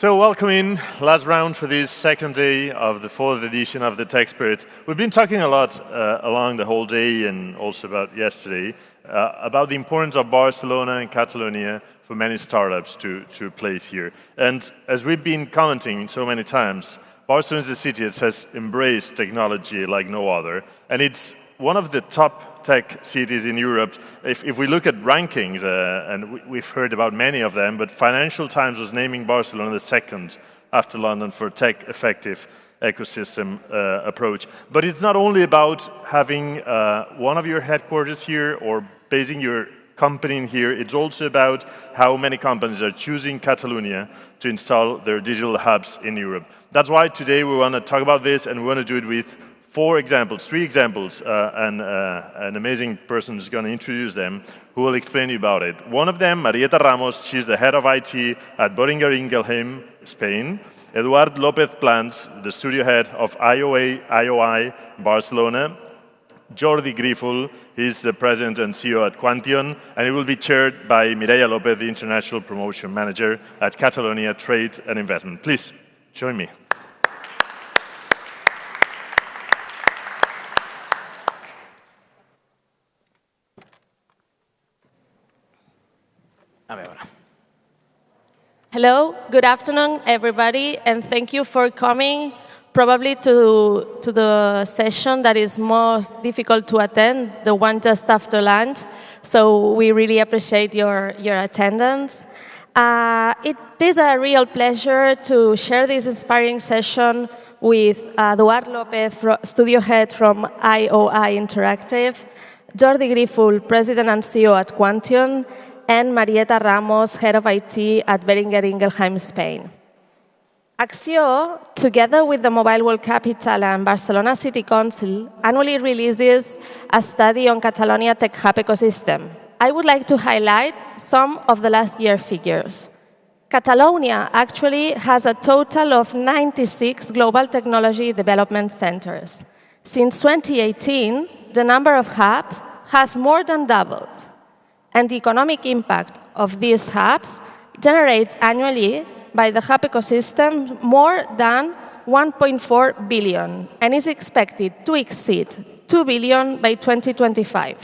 So welcome in, last round for this second day of the fourth edition of the Tech Spirit. We've been talking a lot along the whole day and also about yesterday about the importance of Barcelona and Catalonia for many startups to place here. And as we've been commenting so many times, Barcelona is a city that has embraced technology like no other, and it's one of the top tech cities in Europe. If we look at rankings, and we've heard about many of them, but Financial Times was naming Barcelona the second after London for tech-effective ecosystem approach. But it's not only about having one of your headquarters here or basing your company in here, it's also about how many companies are choosing Catalonia to install their digital hubs in Europe. That's why today we want to talk about this, and we want to do it with three examples, and an amazing person who's going to introduce them, who will explain to you about it. One of them, Marieta Ramos, she's the head of IT at Boehringer Ingelheim, Spain. Eduard López Plans, the studio head of IOI Barcelona. Jordi Grífol, he's the president and CEO at Quantion, and it will be chaired by Mireia López, the international promotion manager at Catalonia Trade and Investment. Please, join me. Hello, good afternoon, everybody, and thank you for coming probably to the session that is most difficult to attend, the one just after lunch. So we really appreciate your attendance. It is a real pleasure to share this inspiring session with Eduard López, studio head from IOI Interactive, Jordi Grífol, president and CEO at Quantion, and Marieta Ramos, head of IT at Boehringer Ingelheim, Spain. Axio, together with the Mobile World Capital and Barcelona City Council, annually releases a study on Catalonia tech hub ecosystem. I would like to highlight some of the last year figures. Catalonia actually has a total of 96 global technology development centers. Since 2018, the number of hubs has more than doubled. And the economic impact of these hubs generates annually by the hub ecosystem more than 1.4 billion and is expected to exceed 2 billion by 2025.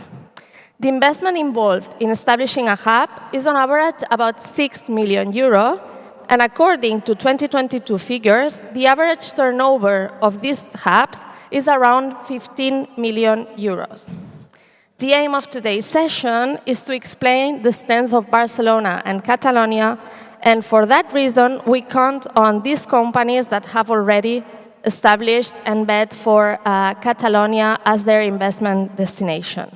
The investment involved in establishing a hub is on average about 6 million euro, and according to 2022 figures, the average turnover of these hubs is around 15 million euros. The aim of today's session is to explain the strength of Barcelona and Catalonia, and for that reason, we count on these companies that have already established and bet for Catalonia as their investment destination.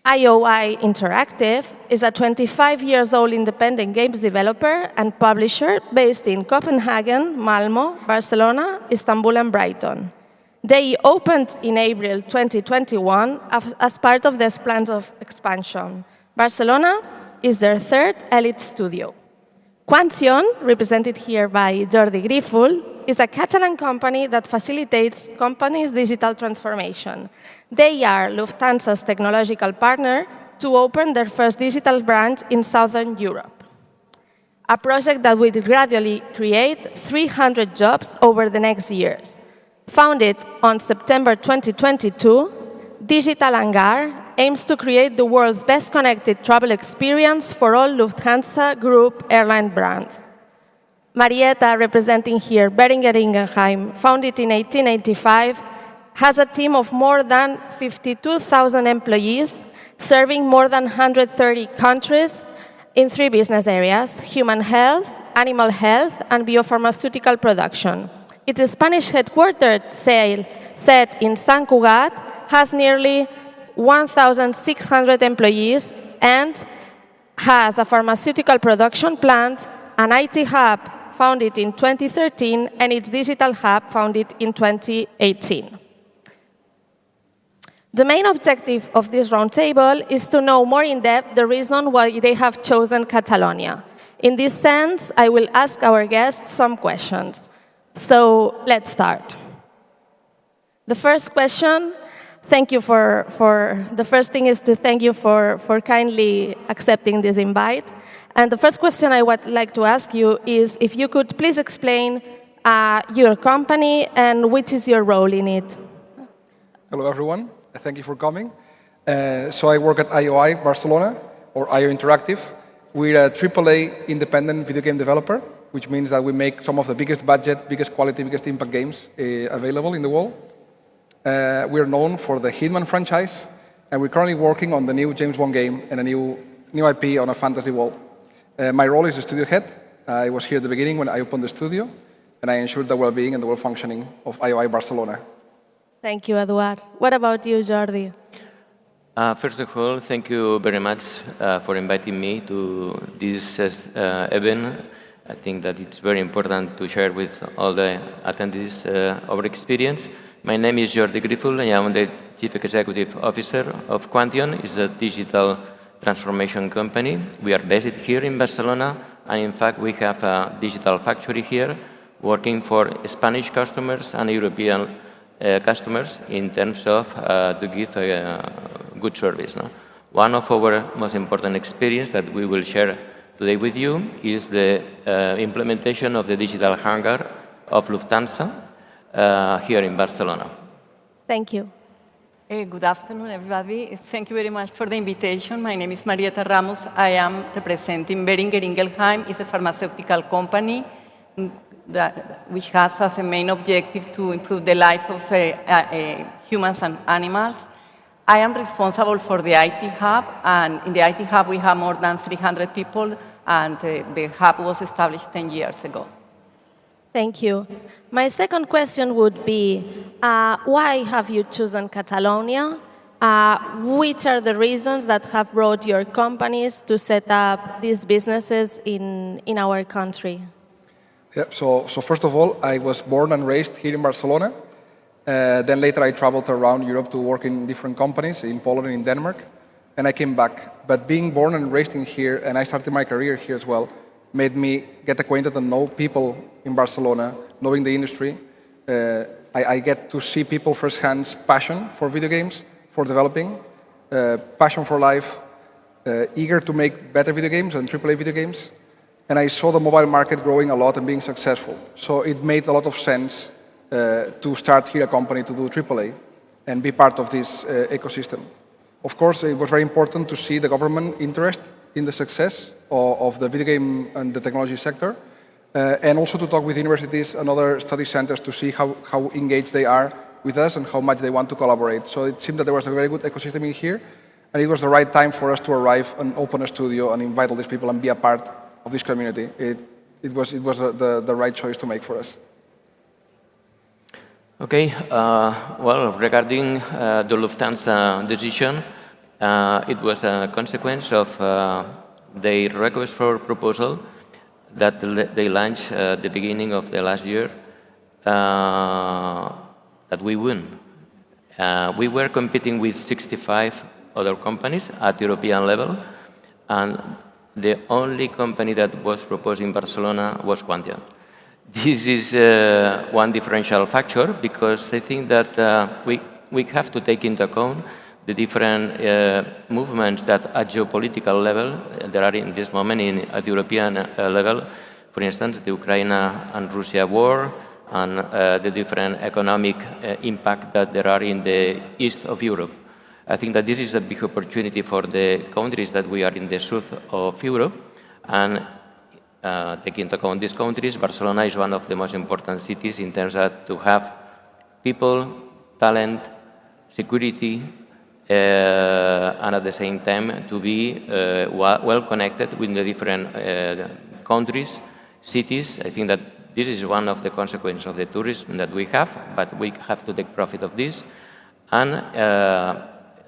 IOI Interactive is a 25-year-old independent games developer and publisher based in Copenhagen, Malmö, Barcelona, Istanbul, and Brighton. They opened in April 2021 as part of this plan of expansion. Barcelona is their third elite studio. Quantion, represented here by Jordi Grífol, is a Catalan company that facilitates companies' digital transformation. They are Lufthansa's technological partner to open their first digital branch in Southern Europe, a project that will gradually create 300 jobs over the next years. Founded on September 2022, Digital Hangar aims to create the world's best connected travel experience for all Lufthansa Group airline brands. Marieta, representing here Boehringer Ingelheim, founded in 1885, has a team of more than 52,000 employees, serving more than 130 countries in 3 business areas: human health, animal health, and biopharmaceutical production. Its Spanish headquartered set in Sant Cugat has nearly 1,600 employees and has a pharmaceutical production plant, an IT hub founded in 2013, and its digital hub founded in 2018. The main objective of this roundtable is to know more in depth the reason why they have chosen Catalonia. In this sense, I will ask our guests some questions. So let's start. The first question, the first thing is to thank you for kindly accepting this invite. And the first question I would like to ask you is if you could please explain your company and which is your role in it. Hello, everyone. Thank you for coming. So I work at IOI Barcelona, or IOI Interactive. We're a AAA independent video game developer, which means that we make some of the biggest budget, biggest quality, biggest impact games available in the world. We're known for the Hitman franchise, and we're currently working on the new James Bond game and a new IP on a fantasy world. My role is the studio head. I was here at the beginning when I opened the studio, and I ensured the well-being and the well-functioning of IOI Barcelona. Thank you, Eduard. What about you, Jordi? First of all, thank you very much for inviting me to this event. I think that it's very important to share with all the attendees our experience. My name is Jordi Grífol. I am the Chief Executive Officer of Quantion. It's a digital transformation company. We are based here in Barcelona, and in fact, we have a digital factory here working for Spanish customers and European customers in terms of to give a good service. No? One of our most important experience that we will share today with you is the implementation of the digital hangar of Lufthansa here in Barcelona. Thank you. Good afternoon, everybody. Thank you very much for the invitation. My name is Marieta Ramos. I am representing Boehringer Ingelheim. It's a pharmaceutical company which has as a main objective to improve the life of humans and animals. I am responsible for the IT hub, and in the IT hub we have more than 300 people, and the hub was established 10 years ago. Thank you. My second question would be, why have you chosen Catalonia? Which are the reasons that have brought your companies to set up these businesses in our country? Yeah, so first of all, I was born and raised here in Barcelona. Then later I traveled around Europe to work in different companies, in Poland and in Denmark, and I came back. But being born and raised in here, and I started my career here as well, made me get acquainted and know people in Barcelona, knowing the industry. I get to see people firsthand passion for video games, for developing, passion for life, eager to make better video games and AAA video games. And I saw the mobile market growing a lot and being successful. So it made a lot of sense to start here a company to do AAA and be part of this ecosystem. Of course, it was very important to see the government interest in the success of the video game and the technology sector, and also to talk with universities and other study centers to see how engaged they are with us and how much they want to collaborate. So it seemed that there was a very good ecosystem in here, and it was the right time for us to arrive and open a studio and invite all these people and be a part of this community. It was the right choice to make for us. Okay, well, regarding the Lufthansa decision, it was a consequence of their request for proposal that they launched at the beginning of the last year that we won. We were competing with 65 other companies at European level, and the only company that was proposed in Barcelona was Quantion. This is one differential factor, because I think that we have to take into account the different movements that at geopolitical level there are in this moment at European level. For instance, the Ukraine and Russia war, and the different economic impact that there are in the east of Europe. I think that this is a big opportunity for the countries that we are in the south of Europe, and taking into account these countries, Barcelona is one of the most important cities in terms of to have people, talent, security, and at the same time to be well connected with the different countries, cities. I think that this is one of the consequences of the tourism that we have, but we have to take profit of this. And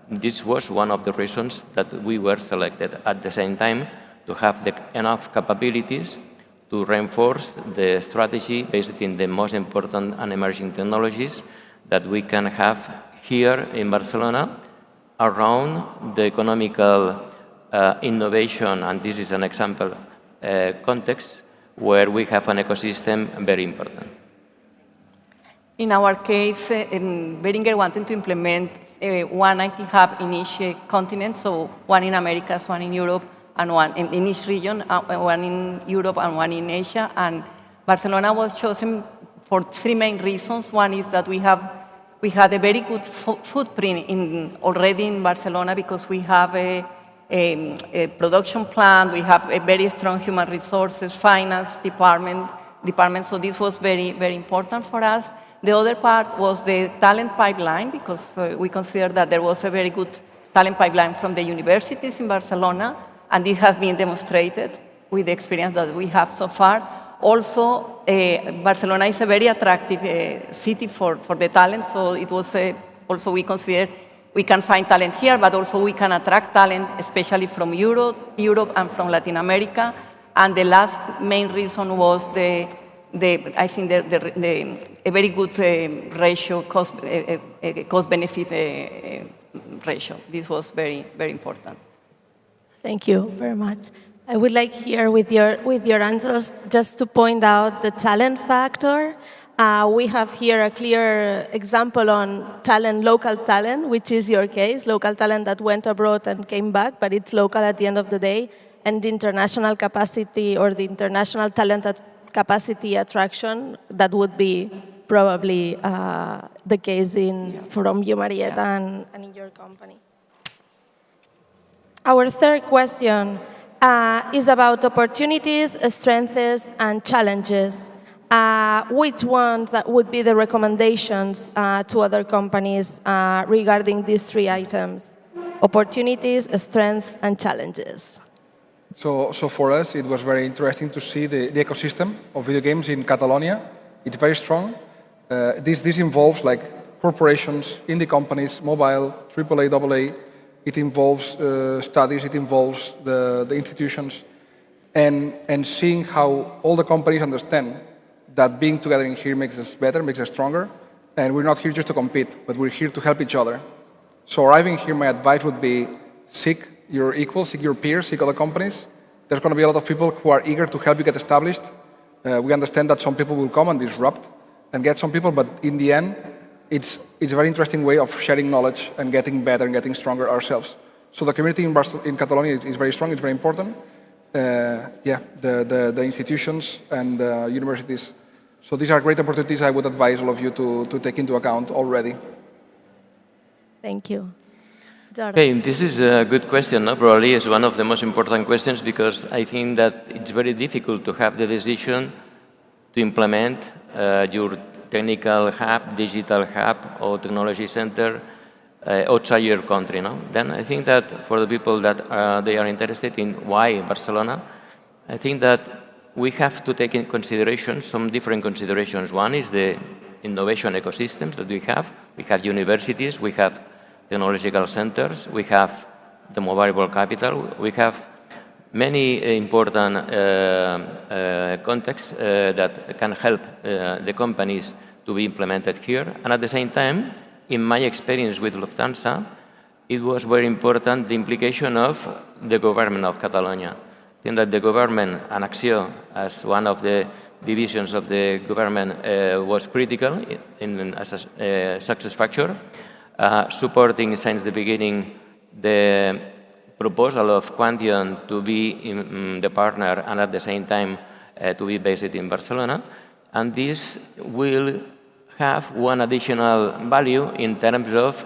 this was one of the reasons that we were selected at the same time to have enough capabilities to reinforce the strategy based in the most important and emerging technologies that we can have here in Barcelona around the economical innovation, and this is an example context where we have an ecosystem very important. In our case, Boehringer wanted to implement one IT hub in each continent, so one in Americas, one in Europe, and one in each region, one in Europe and one in Asia. And Barcelona was chosen for three main reasons. One is that we had a very good footprint already in Barcelona because we have a production plant, we have a very strong human resources, finance department, so this was very, very important for us. The other part was the talent pipeline because we consider that there was a very good talent pipeline from the universities in Barcelona, and this has been demonstrated with the experience that we have so far. Also, Barcelona is a very attractive city for the talent, so it was also we consider we can find talent here, but also we can attract talent, especially from Europe and from Latin America. And the last main reason was I think a very good ratio, cost-benefit ratio. This was very, very important. Thank you very much. I would like here with your answers just to point out the talent factor. We have here a clear example on talent, local talent, which is your case, local talent that went abroad and came back, but it's local at the end of the day. And the international capacity or the international talent capacity attraction, that would be probably the case from you, Marieta, and in your company. Our third question is about opportunities, strengths, and challenges. Which ones would be the recommendations to other companies regarding these three items? Opportunities, strengths, and challenges. So for us, it was very interesting to see the ecosystem of video games in Catalonia. It's very strong. This involves like corporations, indie companies, mobile, AAA, AA. It involves studies. It involves the institutions, and seeing how all the companies understand that being together in here makes us better, makes us stronger, and we're not here just to compete, but we're here to help each other. So arriving here, my advice would be seek your equals, seek your peers, seek other companies. There's going to be a lot of people who are eager to help you get established. We understand that some people will come and disrupt and get some people, but in the end, it's a very interesting way of sharing knowledge and getting better and getting stronger ourselves. So the community in Catalonia is very strong, it's very important. The institutions and universities. So these are great opportunities I would advise all of you to take into account already. Thank you. Okay, this is a good question. No? Probably it's one of the most important questions because I think that it's very difficult to have the decision to implement your technical hub, digital hub, or technology center outside your country. No? Then I think that for the people that they are interested in why Barcelona, I think that we have to take in consideration some different considerations. One is the innovation ecosystems that we have. We have universities, we have technological centers, we have the mobile capital, we have many important contexts that can help the companies to be implemented here. And at the same time, in my experience with Lufthansa, it was very important the implication of the government of Catalonia. I think that the government, and Acció, as one of the divisions of the government, was critical as a success factor, supporting since the beginning the proposal of Quantion to be the partner and at the same time to be based in Barcelona. And this will have one additional value in terms of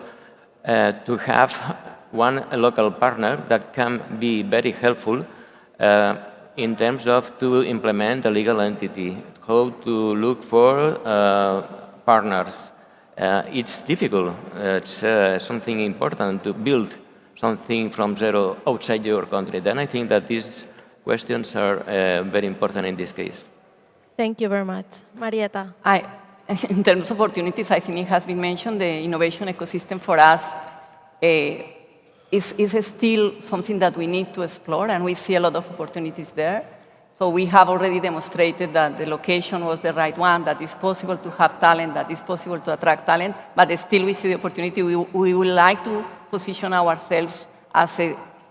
to have one local partner that can be very helpful in terms of to implement a legal entity, how to look for partners. It's difficult. It's something important to build something from zero outside your country. Then I think that these questions are very important in this case. Thank you very much. Marieta. In terms of opportunities, I think it has been mentioned, the innovation ecosystem for us is still something that we need to explore, and we see a lot of opportunities there. So we have already demonstrated that the location was the right one, that it's possible to have talent, that it's possible to attract talent, but still we see the opportunity. We would like to position ourselves as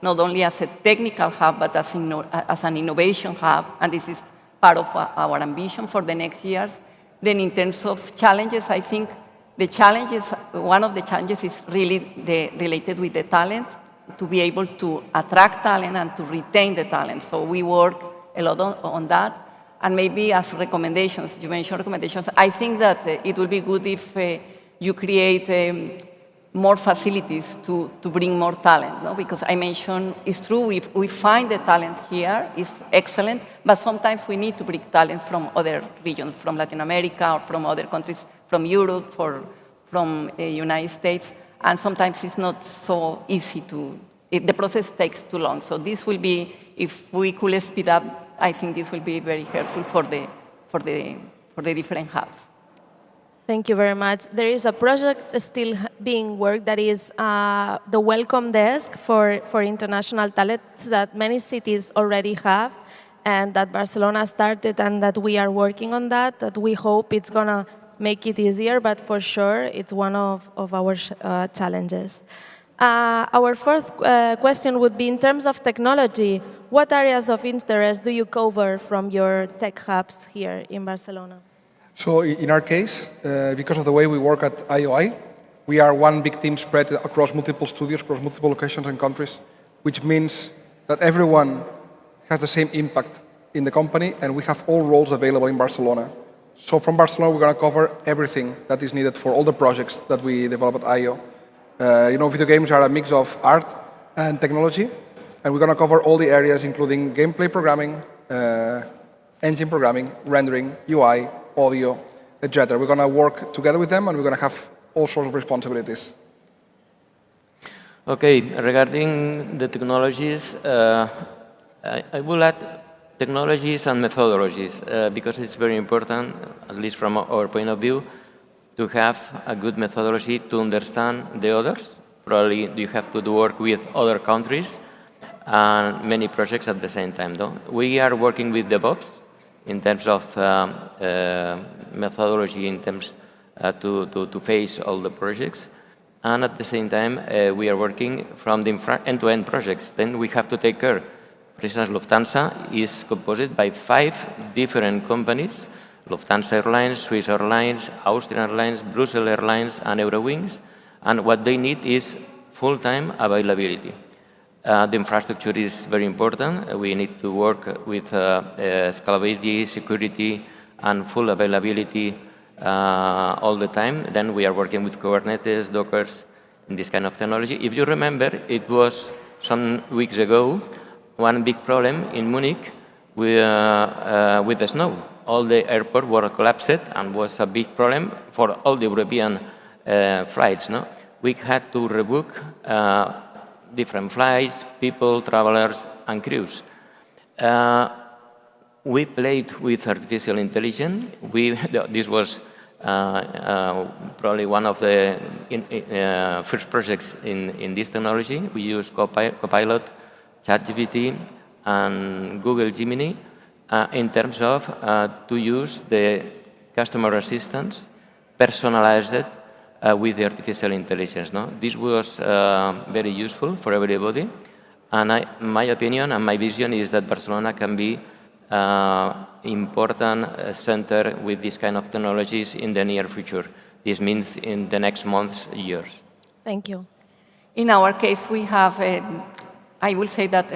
not only as a technical hub, but as an innovation hub, and this is part of our ambition for the next years. Then in terms of challenges, I think one of the challenges is really related with the talent. to be able to attract talent and to retain the talent. So we work a lot on that. And maybe as recommendations, you mentioned recommendations, I think that it will be good if you create more facilities to bring more talent, no? Because I mentioned, it's true, we find the talent here, it's excellent, but sometimes we need to bring talent from other regions, from Latin America or from other countries, from Europe, from the United States, and sometimes it's not so easy the process takes too long. So this will be, if we could speed up, I think this will be very helpful for the different hubs. Thank you very much. There is a project still being worked that is the welcome desk for international talents that many cities already have, and that Barcelona started, and that we are working on that we hope it's going to make it easier, but for sure it's one of our challenges. Our fourth question would be, in terms of technology, what areas of interest do you cover from your tech hubs here in Barcelona? So in our case, because of the way we work at IOI, we are one big team spread across multiple studios, across multiple locations and countries, which means that everyone has the same impact in the company, and we have all roles available in Barcelona. So from Barcelona, we're going to cover everything that is needed for all the projects that we develop at IO. Video games are a mix of art and technology, and we're going to cover all the areas, including gameplay programming, engine programming, rendering, UI, audio, etc. We're going to work together with them, and we're going to have all sorts of responsibilities. Okay, regarding the technologies, I will add technologies and methodologies because it's very important, at least from our point of view, to have a good methodology to understand the others. Probably you have to work with other countries and many projects at the same time. Though. We are working with DevOps in terms of methodology, in terms to face all the projects. And at the same time, we are working from the end-to-end projects. Then we have to take care. For instance, Lufthansa is composed by 5 different companies: Lufthansa Airlines, Swiss Airlines, Austrian Airlines, Brussels Airlines, and Eurowings. And what they need is full-time availability. The infrastructure is very important. We need to work with scalability, security, and full availability all the time. Then we are working with Kubernetes, Dockers, and this kind of technology. If you remember, it was some weeks ago, one big problem in Munich with the snow. All the airports were collapsed and was a big problem for all the European flights. No? We had to rebook different flights, people, travelers, and crews. We played with artificial intelligence. This was probably one of the first projects in this technology. We used Copilot, ChatGPT, and Google Gemini in terms of to use the customer assistance personalized with the artificial intelligence. No? This was very useful for everybody. And my opinion and my vision is that Barcelona can be important center with this kind of technologies in the near future. This means in the next months, years. Thank you. In our case, we have, I will say that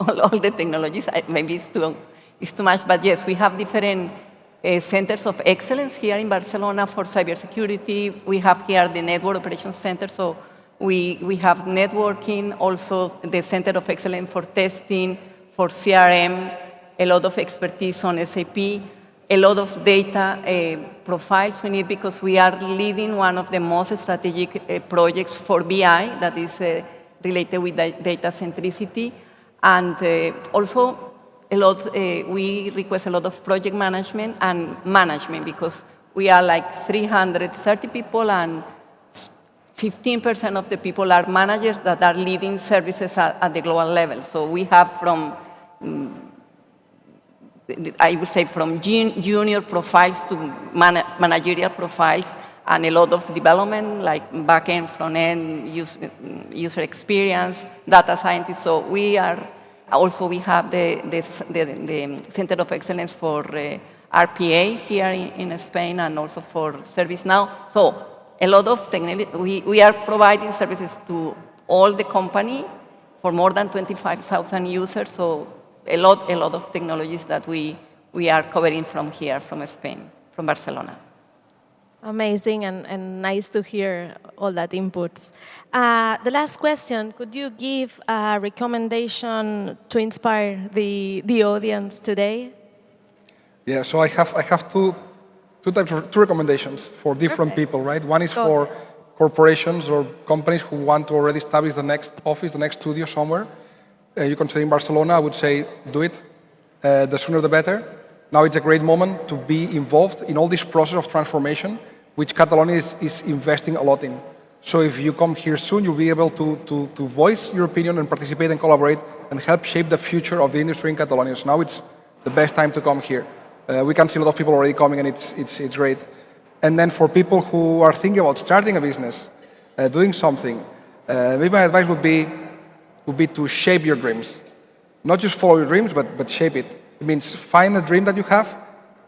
all the technologies, maybe it's too much, but yes, we have different centers of excellence here in Barcelona for cybersecurity. We have here the Network Operations Center, so we have networking, also the Center of Excellence for testing, for CRM, a lot of expertise on SAP, a lot of data profiles we need because we are leading one of the most strategic projects for BI that is related with data centricity. And also we request a lot of project management and management because we are like 330 people and 15% of the people are managers that are leading services at the global level. So we have from I would say from junior profiles to managerial profiles and a lot of development like back-end, front-end, user experience, data scientists. So we have the Center of Excellence for RPA here in Spain and also for ServiceNow. So a lot of technology, we are providing services to all the company for more than 25,000 users. So a lot of technologies that we are covering from here, from Spain, from Barcelona. Amazing and nice to hear all that inputs. The last question, could you give a recommendation to inspire the audience today? Yeah, so I have two recommendations for different people, right? One is for corporations or companies who want to already establish the next office, the next studio somewhere. You can say in Barcelona, I would say do it. The sooner the better. Now it's a great moment to be involved in all this process of transformation, which Catalonia is investing a lot in. So if you come here soon, you'll be able to voice your opinion and participate and collaborate and help shape the future of the industry in Catalonia. So now it's the best time to come here. We can see a lot of people already coming, and it's great. And then for people who are thinking about starting a business, doing something, maybe my advice would be to shape your dreams. Not just follow your dreams, but shape it. It means find a dream that you have,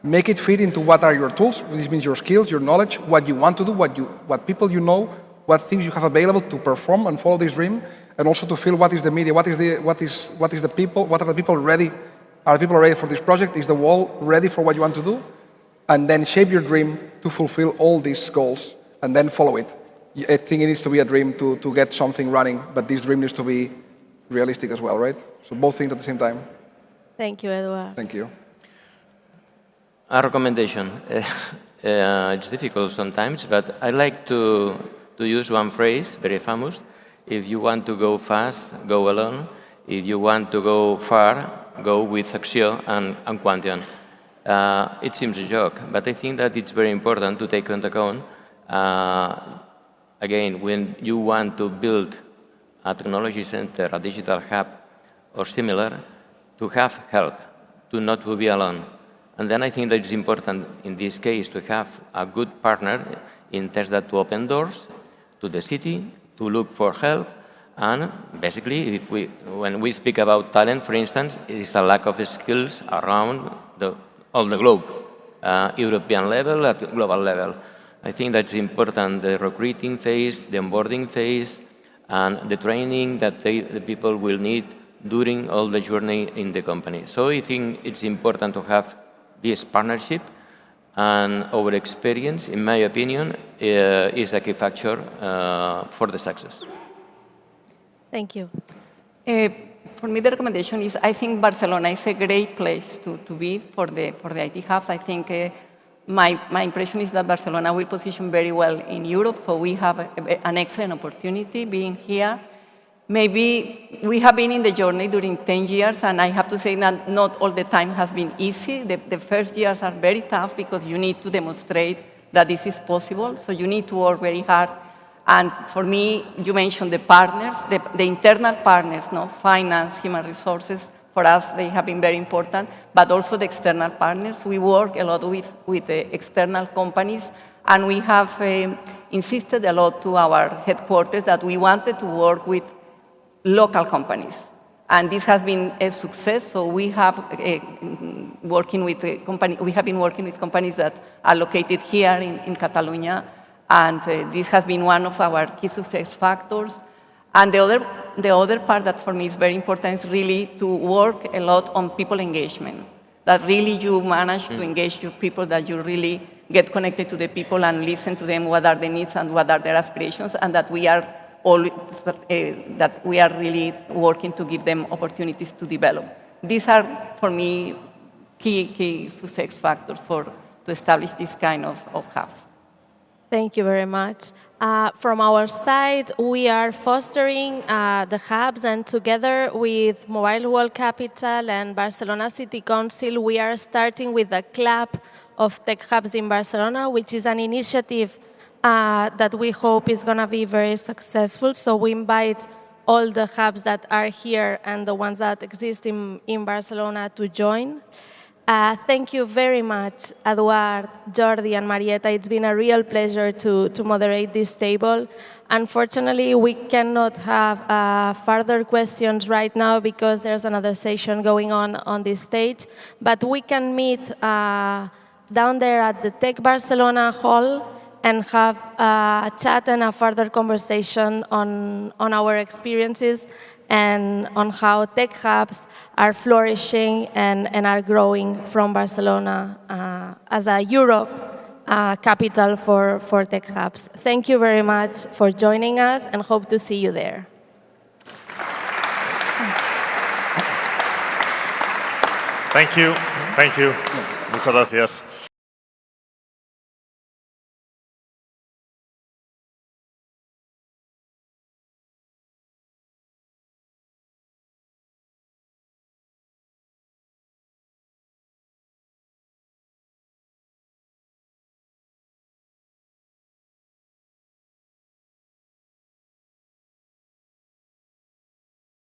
make it fit into what are your tools. This means your skills, your knowledge, what you want to do, what people you know, what things you have available to perform and follow this dream, and also to feel what is the media, what are the people ready. Are people ready for this project? Is the world ready for what you want to do? And then shape your dream to fulfill all these goals, and then follow it. I think it needs to be a dream to get something running, but this dream needs to be realistic as well, right? So both things at the same time. Thank you, Eduard. Thank you. A recommendation. It's difficult sometimes, but I like to use one phrase, very famous. If you want to go fast, go alone. If you want to go far, go with Axio and Quantion. It seems a joke, but I think that it's very important to take into account, again, when you want to build a technology center, a digital hub, or similar, to have help, to not to be alone. And then I think that it's important in this case to have a good partner in terms that to open doors to the city, to look for help, and basically, when we speak about talent, for instance, it is a lack of skills around all the globe, European level, at global level. I think that's important, the recruiting phase, the onboarding phase, and the training that the people will need during all the journey in the company. So I think it's important to have this partnership, and our experience, in my opinion, is a key factor for the success. Thank you. For me, the recommendation is, I think Barcelona is a great place to be for the IT hubs. I think my impression is that Barcelona will position very well in Europe, so we have an excellent opportunity being here. Maybe we have been in the journey during 10 years, and I have to say that not all the time has been easy. The first years are very tough because you need to demonstrate that this is possible, so you need to work very hard. And for me, you mentioned the partners, the internal partners, finance, human resources. For us, they have been very important, but also the external partners. We work a lot with the external companies, and we have insisted a lot to our headquarters that we wanted to work with local companies. And this has been a success, so we have been working with companies that are located here in Catalonia. And this has been one of our key success factors. And the other part that for me is very important is really to work a lot on people engagement. That really you manage to engage your people, that you really get connected to the people and listen to them, what are their needs and what are their aspirations, and that we are really working to give them opportunities to develop. These are, for me, key success factors to establish this kind of hubs. Thank you very much. From our side, we are fostering the hubs, and together with Mobile World Capital and Barcelona City Council, we are starting with the Club of Tech Hubs in Barcelona, which is an initiative that we hope is going to be very successful. So we invite all the hubs that are here and the ones that exist in Barcelona to join. Thank you very much, Eduard, Jordi, and Marieta. It's been a real pleasure to moderate this table. Unfortunately, we cannot have further questions right now because there's another session going on this stage. But we can meet down there at the Tech Barcelona Hall and have a chat and a further conversation on our experiences and on how tech hubs are flourishing and are growing from Barcelona as a Europe capital for tech hubs. Thank you very much for joining us and hope to see you there. Thank you. Thank you. Muchas gracias.